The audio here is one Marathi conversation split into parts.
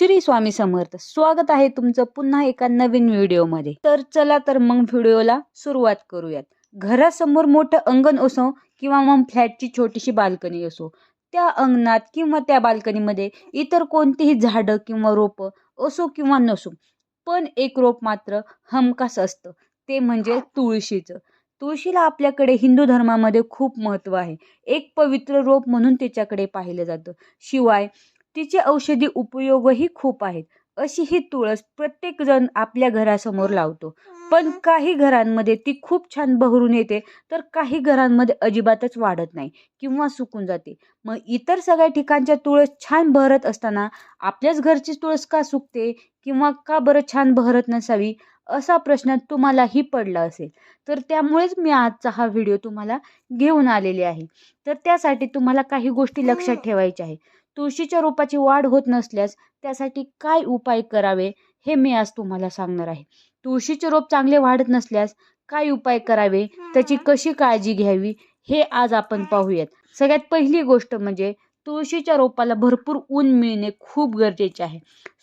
श्री स्वामी समर्थ. स्वागत आहे तुमचं पुन्हा एका नवीन व्हिडिओमध्ये. तर चला तर मग व्हिडिओला सुरुवात करूयात. घरासमोर मोठं अंगण असो किंवा मग फ्लॅटची छोटीशी बाल्कनी असो, त्या अंगणात किंवा त्या बाल्कनीमध्ये इतर कोणतीही झाडं किंवा रोपं असो किंवा नसो, पण एक रोप मात्र हमखास असतं, ते म्हणजे तुळशीचं. तुळशीला आपल्याकडे हिंदू धर्मामध्ये खूप महत्त्व आहे. एक पवित्र रोप म्हणून तिच्याकडे पाहिलं जातं. शिवाय तिचे औषधी उपयोगही खूप आहेत. अशी ही तुळस प्रत्येक जण आपल्या घरासमोर लावतो. पण काही घरांमध्ये ती खूप छान बहरून येते, तर काही घरांमध्ये अजिबातच वाढत नाही किंवा सुकून जाते. मग इतर सगळ्या ठिकाणच्या तुळस छान बहरत असताना आपल्याच घरची तुळस का सुकते किंवा का बरं छान बहरत नसावी, असा प्रश्न तुम्हालाही पडला असेल. तर त्यामुळेच मी आजचा हा व्हिडिओ तुम्हाला घेऊन आलेले आहे. तर त्यासाठी तुम्हाला काही गोष्टी लक्षात ठेवायच्या आहे. तुळशीच्या रोपाची वाढ होत नसल्यास त्यासाठी काय उपाय करावे हे मी आज तुम्हाला सांगणार आहे. तुळशीचे रोप चांगले वाढत नसल्यास काय उपाय करावे, त्याची कशी काळजी घ्यावी हे आज आपण पाहूयात. सगळ्यात पहिली गोष्ट म्हणजे तुळशीच्या रोपाला भरपूर ऊन मिळणे खूप गरजेचे आहे.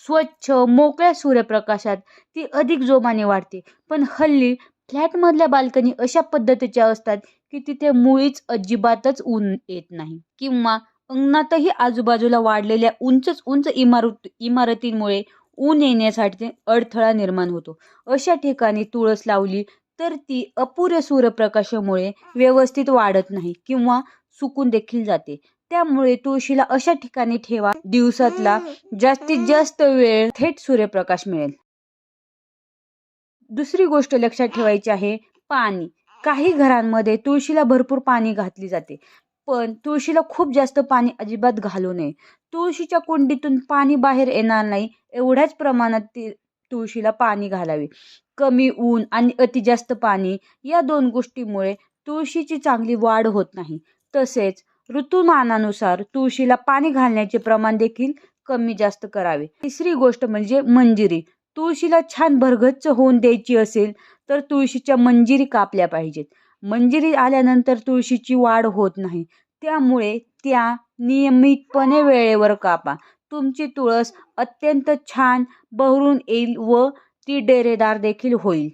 स्वच्छ मोकळ्या सूर्यप्रकाशात ती अधिक जोमाने वाढते. पण हल्ली फ्लॅटमधल्या बाल्कनी अशा पद्धतीच्या असतात की तिथे मुळीच अजिबातच ऊन येत नाही किंवा अंगणातही आजूबाजूला वाढलेल्या उंच उंच इमारतींमुळे ऊन येण्यासाठी अडथळा निर्माण होतो. अशा ठिकाणी तुळस लावली तर ती अपुऱ्या सूर्यप्रकाशामुळे व्यवस्थित वाढत नाही किंवा सुकून देखील जाते. त्यामुळे तुळशीला अशा ठिकाणी ठेवा दिवसातला जास्तीत जास्त वेळ थेट सूर्यप्रकाश मिळेल. दुसरी गोष्ट लक्षात ठेवायची आहे, पाणी. काही घरांमध्ये तुळशीला भरपूर पाणी घातली जाते, पण तुळशीला खूप जास्त पाणी अजिबात घालू नये. तुळशीच्या कुंडीतून पाणी बाहेर येणार नाही एवढ्याच प्रमाणात तुळशीला पाणी घालावे. कमी ऊन आणि अति जास्त पाणी या दोन गोष्टीमुळे तुळशीची चांगली वाढ होत नाही. तसेच ऋतुमानानुसार तुळशीला पाणी घालण्याचे प्रमाण देखील कमी जास्त करावे. तिसरी गोष्ट म्हणजे मंजिरी. तुळशीला छान भरगच्च होऊन द्यायची असेल तर तुळशीच्या मंजिरी कापल्या पाहिजेत. मंजिरी आल्यानंतर तुळशीची वाढ होत नाही, त्यामुळे त्या नियमितपणे वेळेवर कापा. तुमची तुळस अत्यंत छान बहरून येईल व ती डेरेदार देखील होईल.